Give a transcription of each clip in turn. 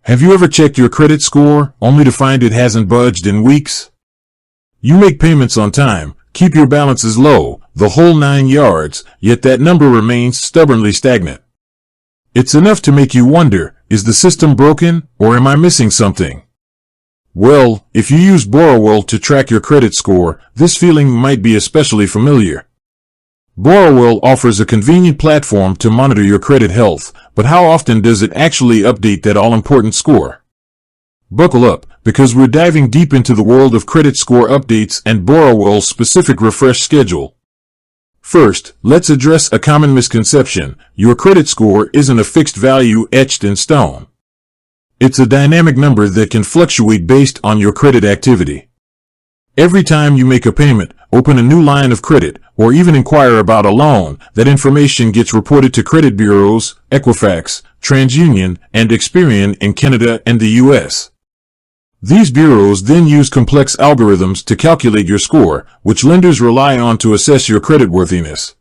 Have you ever checked your credit score only to find it hasn't budged in weeks? You make payments on time, keep your balances low, the whole 9 yards, yet that number remains stubbornly stagnant. It's enough to make you wonder, is the system broken, or am I missing something? Well, if you use Borrowell to track your credit score, this feeling might be especially familiar. Borrowell offers a convenient platform to monitor your credit health, but how often does it actually update that all-important score? Buckle up, because we're diving deep into the world of credit score updates and Borrowell's specific refresh schedule. First, let's address a common misconception. Your credit score isn't a fixed value etched in stone. It's a dynamic number that can fluctuate based on your credit activity. Every time you make a payment, open a new line of credit, or even inquire about a loan, that information gets reported to credit bureaus, Equifax, TransUnion, and Experian in Canada and the US. These bureaus then use complex algorithms to calculate your score, which lenders rely on to assess your creditworthiness.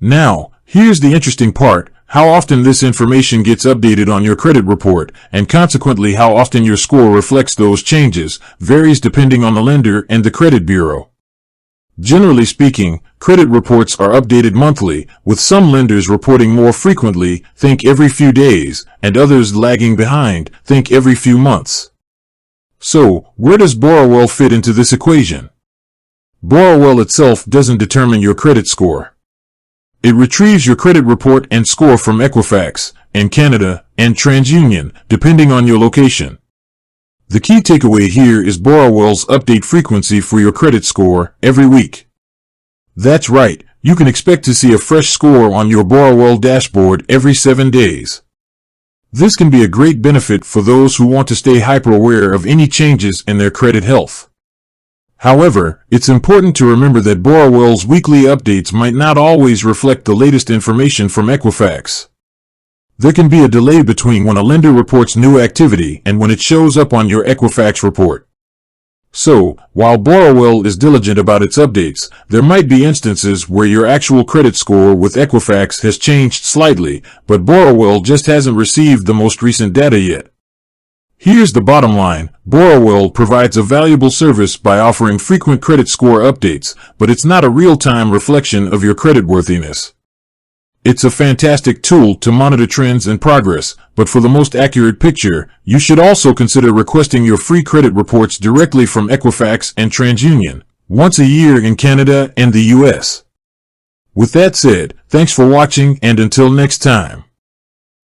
Now, here's the interesting part: how often this information gets updated on your credit report, and consequently how often your score reflects those changes, varies depending on the lender and the credit bureau. Generally speaking, credit reports are updated monthly, with some lenders reporting more frequently, think every few days, and others lagging behind, think every few months. So, where does Borrowell fit into this equation? Borrowell itself doesn't determine your credit score. It retrieves your credit report and score from Equifax, in Canada, and TransUnion, depending on your location. The key takeaway here is Borrowell's update frequency for your credit score every week. That's right, you can expect to see a fresh score on your Borrowell dashboard every 7 days. This can be a great benefit for those who want to stay hyper-aware of any changes in their credit health. However, it's important to remember that Borrowell's weekly updates might not always reflect the latest information from Equifax. There can be a delay between when a lender reports new activity and when it shows up on your Equifax report. So, while Borrowell is diligent about its updates, there might be instances where your actual credit score with Equifax has changed slightly, but Borrowell just hasn't received the most recent data yet. Here's the bottom line: Borrowell provides a valuable service by offering frequent credit score updates, but it's not a real-time reflection of your creditworthiness. It's a fantastic tool to monitor trends and progress, but for the most accurate picture, you should also consider requesting your free credit reports directly from Equifax and TransUnion, once a year in Canada and the US. With that said, thanks for watching, and until next time.